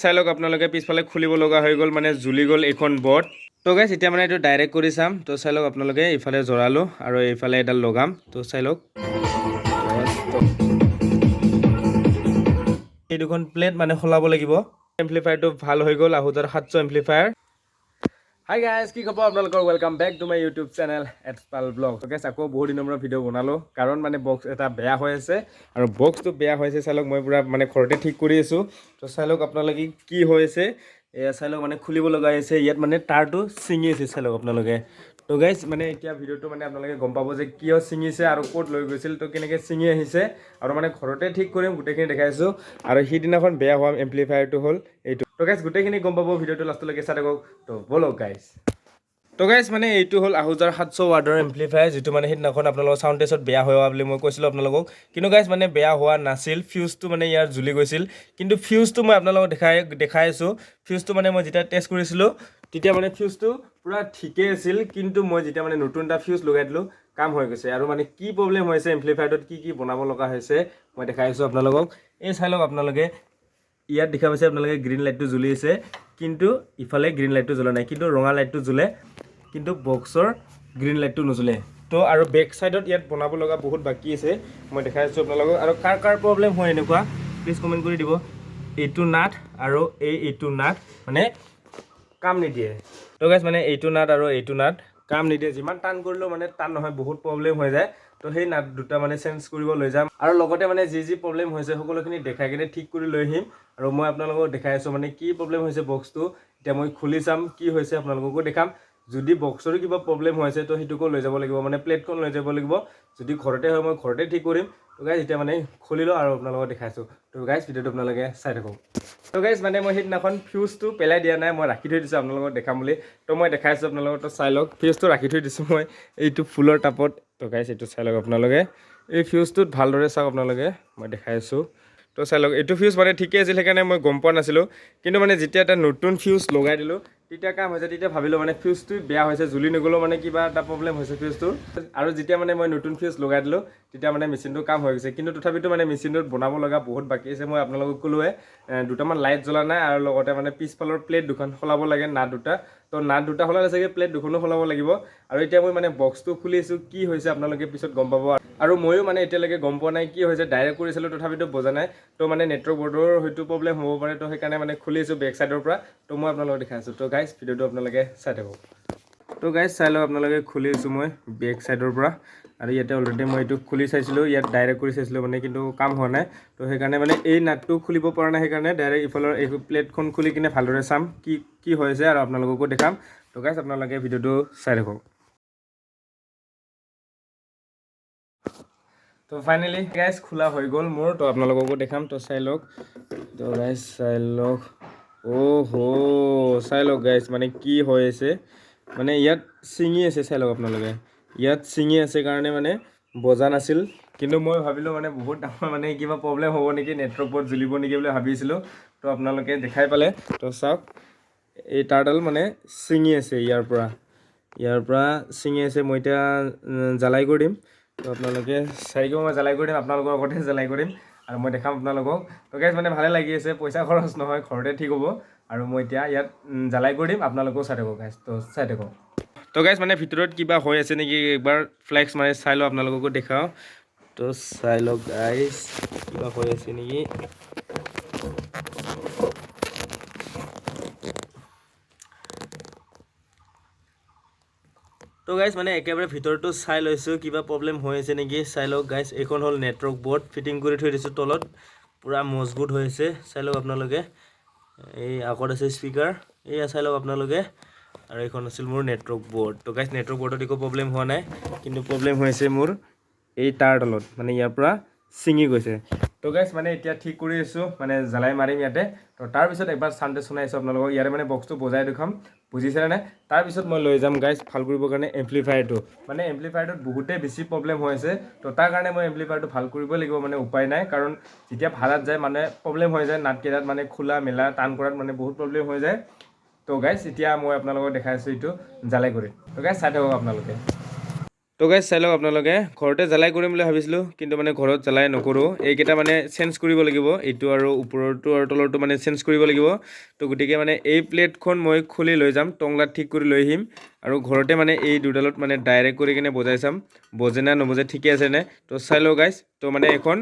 চাই লওক আপোনালোকে পিছফালে খুলিব লগা হৈ গ'ল মানে জ্বলি গ'ল এইখন বৰ্ড তো গাইছ এতিয়া মানে এইটো ডাইৰেক্ট কৰি চাম তো চাই লওক আপোনালোকে ইফালে জৰালো আৰু এইফালে এডাল লগাম তো চাই লওক এই দুখন প্লেট মানে খলাব লাগিব এম্প্লিফায়াৰটো ভাল হৈ গ'ল আহুজাৰ 700 এম্প্লিফায়াৰ হাই গাইজ কি খবৰ আপোনালোকৰ welcome back to my YouTube channel Hpall blog তো গাইছ আকৌ বহুত দিনৰ মূৰত ভিডিঅ' বনালোঁ কাৰণ মানে বক্স এটা বেয়া হৈ আছে আৰু বক্সটো বেয়া হৈছে চাই লওক মই পুৰা মানে ঘৰতে ঠিক কৰি আছোঁ তো চাই লওক আপোনালোকে কি হৈ আছে এয়া চাই লওক মানে খুলিব লগা হৈছে ইয়াত মানে তাৰটো ছিঙি আছে চাই লওক আপোনালোকে তো গাইজ মানে এতিয়া ভিডিঅ'টো মানে আপোনালোকে গম পাব যে কিয় ছিঙিছে আৰু ক'ত লৈ গৈছিল তো কেনেকৈ ছিঙি আহিছে আৰু মানে ঘৰতে ঠিক কৰিম গোটেইখিনি দেখাইছোঁ আৰু সিদিনাখন বেয়া হোৱা এম্প্লিফায়াৰটো হ'ল এইটো তো গাইজ গোটেইখিনি গম পাব ভিডিঅ'টো লাষ্টলৈকে চাই থাকক তো ব'লক গাইজ তো গাইজ মানে এইটো হ'ল আহুজাৰ 700 ৱাটৰ এম্প্লিফায়াৰ যিটো মানে সিদিনাখন আপোনালোকৰ চাউণ্ড টেষ্টত বেয়া হোৱা বুলি মই কৈছিলোঁ আপোনালোকক কিন্তু গাইজ মানে বেয়া হোৱা নাছিল ফিউজটো মানে ইয়াৰ জ্বলি গৈছিল কিন্তু ফিউজটো মই আপোনালোকক দেখাই আছোঁ ফিউজটো মানে মই যেতিয়া টেষ্ট কৰিছিলোঁ তেতিয়া মানে ফিউজটো পুৰা ঠিকেই আছিল কিন্তু মই যেতিয়া মানে নতুন এটা ফিউজ লগাই দিলোঁ কাম হৈ গৈছে আৰু মানে কি প্ৰব্লেম হৈছে এম্প্লিফায়াৰটোত কি বনাব লগা হৈছে মই দেখাই আছোঁ আপোনালোকক এই চাই লওক আপোনালোকে ইয়াত দেখা পাইছে আপোনালোকে গ্ৰীণ লাইটটো জ্বলি আছে কিন্তু ইফালে গ্ৰীণ লাইটটো জ্বলা নাই কিন্তু ৰঙা লাইটটো জ্বলে কিন্তু বক্সৰ গ্ৰীণ লাইটটো নজ্বলে তো আৰু বেক সাইডত ইয়াত বনাব লগা বহুত বাকি আছে মই দেখাই আছোঁ আপোনালোকক আৰু কাৰ প্ৰব্লেম হয় এনেকুৱা প্লিজ কমেণ্ট কৰি দিব এইটো নাট আৰু এইটো নাট মানে কাম নিদিয়ে তো গাইজ মানে এইটো নাট আৰু এইটো নাট কাম নিদিয়ে যিমান টান কৰিলেও মানে টান নহয় বহুত প্ৰব্লেম হৈ যায় তো সেই নাট দুটা মানে চেঞ্জ কৰিব লৈ যাম আৰু লগতে মানে যি প্ৰব্লেম হৈছে সকলোখিনি দেখাই কিনে ঠিক কৰি লৈ আহিম আৰু মই আপোনালোকক দেখাই আছোঁ মানে কি প্ৰব্লেম হৈছে বক্সটো এতিয়া মই খুলি চাম কি হৈছে আপোনালোককো দেখাম যদি বক্সৰো কিবা প্ৰব্লেম হৈছে তো সেইটোকো লৈ যাব লাগিব মানে প্লেটখন লৈ যাব লাগিব যদি ঘৰতে হয় মই ঘৰতে ঠিক কৰিম তো গাইজ এতিয়া মানে খুলিলোঁ আৰু আপোনালোকক দেখাইছোঁ তো গাইজ ভিডিঅ'টো আপোনালোকে চাই থাকক তো গাইজ মানে মই সেইদিনাখন ফিউজটো পেলাই দিয়া নাই মই ৰাখি থৈ দিছোঁ আপোনালোকক দেখাম বুলি তো মই দেখাইছোঁ আপোনালোকক তো চাই লওক ফিউজটো ৰাখি থৈ দিছোঁ মই এইটো ফুলৰ টাপত তো গাইজ এইটো চাই লওক আপোনালোকে এই ফিউজটোত ভালদৰে চাওক আপোনালোকে মই দেখাই আছোঁ তো চাই লওক এইটো ফিউজ মানে ঠিকেই আছিল সেইকাৰণে মই গম পোৱা নাছিলোঁ কিন্তু মানে যেতিয়া এটা নতুন ফিউজ লগাই দিলোঁ তেতিয়া কাম হৈছে তেতিয়া ভাবিলোঁ মানে ফিউজটো বেয়া হৈছে জ্বলি নগ'লেও মানে কিবা এটা প্ৰব্লেম হৈছে ফিউজটো আৰু যেতিয়া মানে মই নতুন ফিউজ লগাই দিলোঁ তেতিয়া মানে মেচিনটো কাম হৈ গৈছে কিন্তু তথাপিতো মানে মেচিনটোত বনাব লগা বহুত বাকী আছে মই আপোনালোকক ক'লোৱে দুটামান লাইট জ্বলা নাই আৰু লগতে মানে পিছফালৰ প্লেট দুখন সলাব লাগে নাট দুটা তো নাট দুটা সলালে চাগে প্লেট দুখনো সলাব লাগিব আৰু এতিয়া মই মানে বক্সটো খুলিছোঁ কি হৈছে আপোনালোকে পিছত গম পাব আৰু ময়ো মানে এতিয়ালৈকে গম পোৱা নাই কি হৈছে ডাইৰেক্ট কৰিছিলোঁ তথাপিতো বজা নাই তো মানে নেটৱৰ্ক বৰ্ডৰ হয়তো প্ৰব্লেম হ'ব পাৰে তো সেইকাৰণে মানে খুলিছোঁ বেক চাইডৰ পৰা তো মই আপোনালোকক দেখাইছোঁ তো গাইজ ভিডিঅ'টো আপোনালোকে চাই থাকক তো গাইজ চাই লওক আপোনালোকে খুলিছোঁ মই বেক চাইডৰ পৰা আৰু ইয়াতে অলৰেডি মই এইটো খুলি চাইছিলোঁ ইয়াত ডাইৰেক্ট কৰি চাইছিলোঁ মানে কিন্তু কাম হোৱা নাই তো সেইকাৰণে মানে এই নাটটো খুলিব পৰা নাই সেইকাৰণে ডাইৰেক্ট ইফালৰ এই প্লেটখন খুলি কিনে ভালদৰে চাম কি হৈছে আৰু আপোনালোককো দেখাম তো গাইজ আপোনালোকে ভিডিঅ'টো চাই থাকক তো ফাইনেলি গাইজ খোলা হৈ গ'ল মোৰ তো আপোনালোককো দেখাম তো চাই লওক তো গাইজ চাই লওক চাই লওক গাইজ মানে কি হৈ আছে মানে ইয়াত ছিঙি আছে চাই লওক আপোনালোকে ইয়াত ছিঙি আছে কাৰণে মানে বজা নাছিল কিন্তু মই ভাবিলোঁ মানে বহুত ডাঙৰ মানে কিবা প্ৰব্লেম হ'ব নেকি নেটৱৰ্ক বৰ্ড জ্বলিব নেকি বুলি ভাবিছিলোঁ তো আপোনালোকে দেখাই পালে তো চাওক এই তাঁৰডাল মানে ছিঙি আছে ইয়াৰ পৰা ছিঙি আছে মই এতিয়া জ্বালাই কৰি দিম তো আপোনালোকে চাৰিকো মই জ্বালাই কৰি দিম আপোনালোকৰ আগতে জ্বালাই কৰিম আৰু মই দেখাম আপোনালোকক তো গাইজ মানে ভালে লাগি আছে পইচা খৰচ নহয় ঘৰতে ঠিক হ'ব আৰু মই এতিয়া ইয়াত জ্বালাই কৰি দিম আপোনালোকেও চাই থাকক গাইজ তো চাই থাকক তো গাইজ মানে ভিতৰত কিবা হৈ আছে নেকি একবাৰ ফ্লেক্স মানে চাই লওঁ আপোনালোককো দেখাওঁ তো চাই লওক গাইজ কিবা হৈ আছে নেকি তো গাইজ মানে একেবাৰে ভিতৰটো চাই লৈছোঁ কিবা প্ৰব্লেম হৈ আছে নেকি চাই লওক গাইজ এইখন হ'ল নেটৱৰ্ক বৰ্ড ফিটিং কৰি থৈ দিছোঁ তলত পুৰা মজবুত হৈ আছে চাই লওক আপোনালোকে এই আগত আছে স্পীকাৰ এয়া চাই লওক আপোনালোকে আৰু এইখন আছিল মোৰ নেটৱৰ্ক বৰ্ড তো গাইজ নেটৱৰ্ক বৰ্ডত একো প্ৰব্লেম হোৱা নাই কিন্তু প্ৰব্লেম হৈছে মোৰ এই তাঁৰডালত মানে ইয়াৰ পৰা ছিঙি গৈছে তো গাইজ মানে এতিয়া ঠিক কৰি আছোঁ মানে জ্বালাই মাৰিম ইয়াতে তো তাৰপিছত একবাৰ চাউণ্ড টেষ্ট শুনাই আছোঁ আপোনালোকক ইয়াৰে মানে বক্সটো বজাই দেখাম বুজিছেনে নাই তাৰপিছত মই লৈ যাম গাইজ ভাল কৰিবৰ কাৰণে এম্প্লিফায়াৰটো মানে এম্প্লিফায়াৰটোত বহুতেই বেছি প্ৰব্লেম হৈ আছে তো তাৰ কাৰণে মই এম্প্লিফায়াৰটো ভাল কৰিব লাগিব মানে উপায় নাই কাৰণ যেতিয়া ভাড়াত যায় মানে প্ৰব্লেম হৈ যায় নাটকেইটাত মানে খোলা মেলা টান কৰাত মানে বহুত প্ৰব্লেম হৈ যায় তো গাইজ এতিয়া মই আপোনালোকক দেখাই আছোঁ এইটো জ্বালাই কৰি তো গাইজ চাই থাকক আপোনালোকে তো গাইজ চাই লওক আপোনালোকে ঘৰতে জ্বালাই কৰিম বুলি ভাবিছিলোঁ কিন্তু মানে ঘৰত জ্বালাই নকৰোঁ এইকেইটা মানে চেঞ্জ কৰিব লাগিব এইটো আৰু ওপৰৰটো আৰু তলৰটো মানে চেঞ্জ কৰিব লাগিব তো গতিকে মানে এই প্লেটখন মই খুলি লৈ যাম টংলাত ঠিক কৰি লৈ আহিম আৰু ঘৰতে মানে এই দুডালত মানে ডাইৰেক্ট কৰি কিনে বজাই চাম বজে না নবজে ঠিকে আছে নে তো চাই লওক গাইজ তো মানে এখন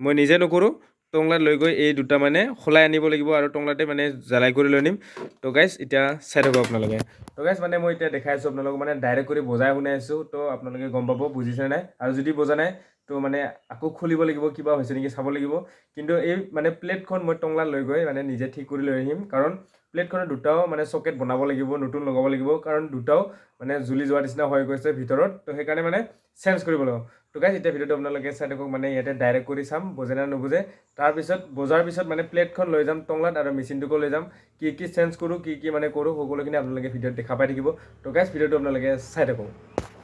মই নিজে নকৰোঁ টংলাত লৈ গৈ এই দুটা মানে খলাই আনিব লাগিব আৰু টংলাতে মানে জ্বালাই কৰি লৈ নিম তো গাইজ এতিয়া চাই থাকক আপোনালোকে তো গাইজ মানে মই এতিয়া দেখাই আছোঁ আপোনালোকক মানে ডাইৰেক্ট কৰি বজাই শুনাই আছোঁ তো আপোনালোকে গম পাব বুজিছে নাই আৰু যদি বজা নাই তো মানে আকৌ খুলিব লাগিব কিবা হৈছে নেকি চাব লাগিব কিন্তু এই মানে প্লেটখন মই টংলাত লৈ গৈ মানে নিজে ঠিক কৰি লৈ আহিম কাৰণ প্লেটখনৰ দুটাও মানে চকেট বনাব লাগিব নতুন লগাব লাগিব কাৰণ দুটাও মানে জ্বলি যোৱাৰ নিচিনা হৈ গৈছে ভিতৰত তো সেইকাৰণে মানে চেঞ্জ কৰিব লাগিব তো গাইজ এতিয়া ভিডিঅ'টো আপোনালোকে চাই থাকক মানে ইয়াতে ডাইৰেক্ট কৰি চাম বুজে না নুবুজে তাৰপিছত বজাৰ পিছত মানে প্লেটখন লৈ যাম টংলাত আৰু মেচিনটোকো লৈ যাম কি কি চেঞ্জ কৰোঁ কি মানে কৰোঁ সকলোখিনি আপোনালোকে ভিডিঅ'ত দেখা পাই থাকিব তো গাইজ ভিডিঅ'টো আপোনালোকে চাই থাকক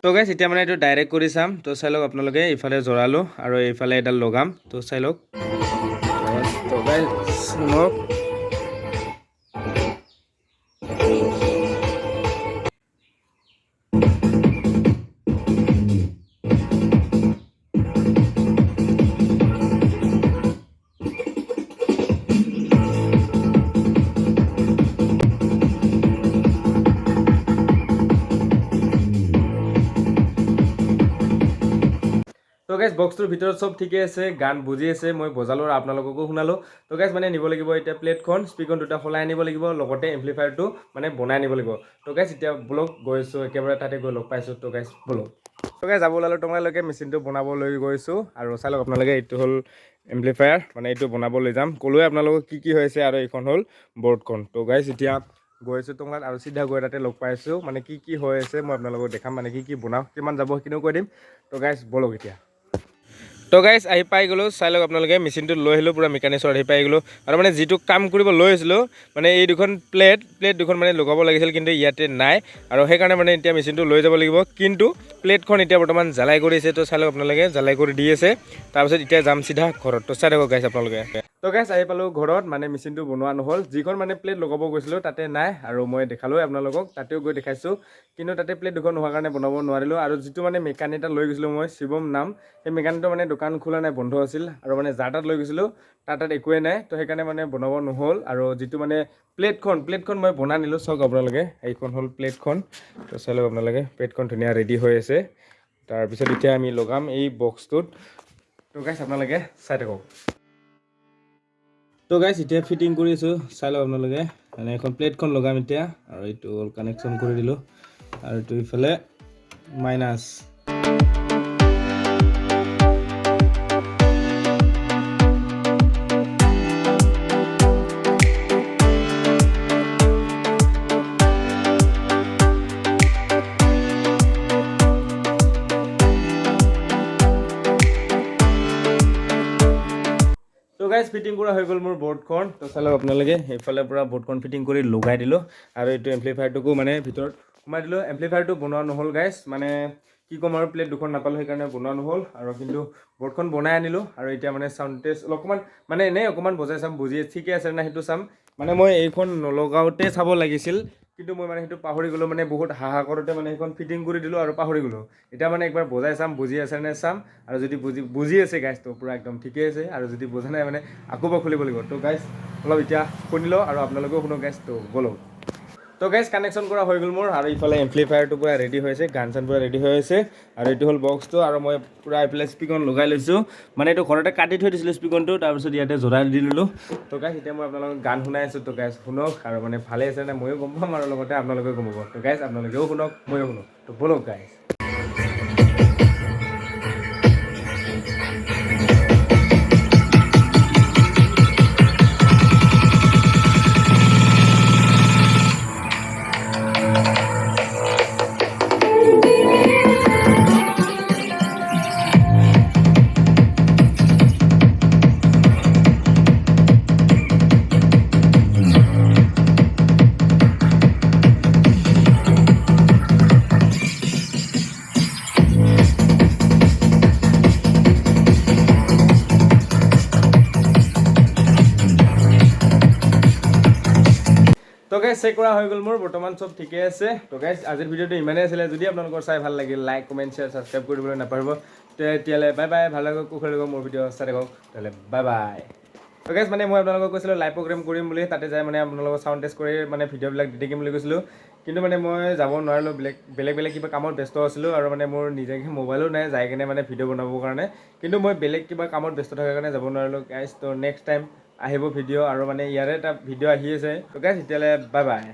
তো গাইজ এতিয়া মানে এইটো ডাইৰেক্ট কৰি চাম তো চাই লওক আপোনালোকে এইফালে জৰালোঁ আৰু এইফালে এডাল লগাম তো চাই লওক তো গাইজ শুনক তো গাইজ বক্সটোৰ ভিতৰত চব ঠিকে আছে গান বুজি আছে মই বজালোঁ আৰু আপোনালোককো শুনালোঁ তো গাইজ মানে নিব লাগিব এতিয়া প্লেটখন স্পীকাৰ দুটা সলাই আনিব লাগিব লগতে এম্প্লিফায়াৰটো মানে বনাই আনিব লাগিব তো গাইজ এতিয়া ব্লগ গৈছোঁ একেবাৰে তাতে গৈ লগ পাইছোঁ তো গাইজ ব্লগ তো গাইজ যাব ওলালোঁ টংলালৈকে মেচিনটো বনাব লৈ গৈছোঁ আৰু চাই লওক আপোনালোকে এইটো হ'ল এম্প্লিফায়াৰ মানে এইটো বনাব লৈ যাম ক'লোৱে আপোনালোকক কি হৈছে আৰু এইখন হ'ল বৰ্ডখন তো গাইজ এতিয়া গৈ আছোঁ টংলাত আৰু চিধা গৈ তাতে লগ পাইছোঁ মানে কি হৈ আছে মই আপোনালোকক দেখাম মানে কি বনাওঁ কিমান যাব সেইখিনিও কৈ দিম তো গাইজ বলক এতিয়া তো গাইজ আহি পাই গ'লোঁ চাই লওক আপোনালোকে মেচিনটো লৈ আহিলোঁ পূৰা মেকানিকৰ আহি পাই গ'লোঁ আৰু মানে যিটো কাম কৰিব লৈ আহিছিলোঁ মানে এই দুখন প্লেট দুখন মানে লগাব লাগিছিল কিন্তু ইয়াতে নাই আৰু সেইকাৰণে মানে এতিয়া মেচিনটো লৈ যাব লাগিব কিন্তু প্লেটখন এতিয়া বৰ্তমান জ্বালাই কৰি আছে তো চাই লওক আপোনালোকে জ্বালাই কৰি দি আছে তাৰপিছত এতিয়া যাম চিধা ঘৰত তো চাই থাকক গাইজ আপোনালোকে তো গাইজ আহি পালোঁ ঘৰত মানে মেচিনটো বনোৱা নহ'ল যিখন মানে প্লেট লগাব গৈছিলোঁ তাতে নাই আৰু মই দেখালোঁ আপোনালোকক তাতেও গৈ দেখাইছোঁ কিন্তু তাতে প্লেট দুখন নোহোৱাৰ কাৰণে বনাব নোৱাৰিলোঁ আৰু যিটো মানে মেকানিক এটা লৈ গৈছিলোঁ মই শিৱম নাম সেই মেকানিকটো মানে দোকান খোলা নাই বন্ধ আছিল আৰু মানে যাৰ তাত লৈ গৈছিলোঁ তাত একোৱেই নাই তো সেইকাৰণে মানে বনাব নহ'ল আৰু যিটো মানে প্লেটখন মই বনাই নিলোঁ চাওক আপোনালোকে এইখন হ'ল প্লেটখন তো চাই লওক আপোনালোকে প্লেটখন ধুনীয়া ৰেডি হৈ আছে তাৰপিছত এতিয়া আমি লগাম এই বক্সটোত তো গাইজ আপোনালোকে চাই থাকক তো গাইজ এতিয়া ফিটিং কৰি আছোঁ চাই লওক আপোনালোকে মানে এখন প্লেটখন লগাম এতিয়া আৰু এইটো কানেকশ্যন কৰি দিলোঁ আৰু এইটো ইফালে মাইনাছ তো গাইজ ফিটিং কৰা হৈ গ'ল মোৰ বৰ্ডখন তো চাই লওক আপোনালোকে সেইফালে পূৰা বৰ্ডখন ফিটিং কৰি লগাই দিলোঁ আৰু এইটো এম্প্লিফায়াৰটোকো মানে ভিতৰত সোমাই দিলোঁ এম্প্লিফায়াৰটো বনোৱা নহ'ল গাইজ মানে কি ক'ম আৰু প্লেট দুখন নাপালোঁ সেইকাৰণে বনোৱা নহ'ল আৰু কিন্তু বৰ্ডখন বনাই আনিলোঁ আৰু এতিয়া মানে চাউণ্ড টেষ্ট অকণমান মানে এনেই অকণমান বজাই চাম বুজি ঠিকে আছে নাই সেইটো চাম মানে মই এইখন নলগাওঁতে চাব লাগিছিল কিন্তু মই মানে সেইটো পাহৰি গ'লোঁ মানে বহুত হাহাকাৰতে মানে সেইখন ফিটিং কৰি দিলোঁ আৰু পাহৰি গ'লোঁ এতিয়া মানে একবাৰ বজাই চাম বুজি আছে নে চাম আৰু যদি বুজি আছে গাইজ তো পূৰা একদম ঠিকে আছে আৰু যদি বুজা নাই মানে আকৌ পৰা খুলিব লাগিব তো গাইজ অলপ এতিয়া শুনি লওঁ আৰু আপোনালোকেও শুনক গাইজ তো ব'লক তো গাইজ কানেকশ্যন কৰা হৈ গ'ল মোৰ আৰু ইফালে এম্প্লিফায়াৰটো পূৰা ৰেডি হৈ আছে গান চান পূৰা ৰেডি হৈ আছে আৰু এইটো হ'ল বক্সটো আৰু মই পূৰা এইফালে স্পীকাৰ লগাই লৈছোঁ মানে এইটো ঘৰতে কাটি থৈ দিছিলোঁ স্পীকাৰটো তাৰপিছত ইয়াতে জৰাই দি ল'লোঁ তো গাইজ এতিয়া মই আপোনালোকক গান শুনাই আছোঁ তো গাইজ শুনক আৰু মানে ভালে আছে নে ময়ো গম পাম আৰু লগতে আপোনালোকেও গম পাব তো গাইজ আপোনালোকেও শুনক ময়ো শুনক তো ব'লক গাইজ তো গাইজ চেক কৰা হৈ গ'ল মোৰ বৰ্তমান চব ঠিকে আছে। তো গাইজ আজিৰ ভিডিঅ'টো ইমানেই আছিলে। যদি আপোনালোকৰ চাই ভাল লাগিল লাইক কমেণ্ট শ্বেয়াৰ ছাবস্ক্ৰাইব কৰিবলৈ নাপাহৰিব। তেতিয়াহ'লে বাই বাই, ভাল লাগক কুশল লাগক মোৰ ভিডিঅ' চাই থাকক। তেতিয়াহ'লে বাই বাই। তো গাইজ মানে মই আপোনালোকক কৈছিলোঁ লাইভ প্ৰগ্ৰেম কৰিম বুলি, তাতে যাই মানে আপোনালোকৰ চাউণ্ড টেষ্ট কৰি মানে ভিডিঅ'বিলাক দি থাকিম বুলি কৈছিলোঁ। কিন্তু মানে মই যাব নোৱাৰিলোঁ, বেলেগ কিবা কামত ব্যস্ত আছিলোঁ আৰু মানে মোৰ নিজে মোবাইলো নাই যাই কিনে মানে ভিডিঅ' বনাবৰ কাৰণে। কিন্তু মই বেলেগ কিবা কামত ব্যস্ত থকাৰ কাৰণে যাব নোৱাৰিলোঁ গাইজ। তো নেক্সট টাইম আহিব ভিডিঅ' আৰু মানে ইয়াৰে এটা ভিডিঅ' আহি আছে। তো গাইজ তেতিয়াহ'লে বাই বাই।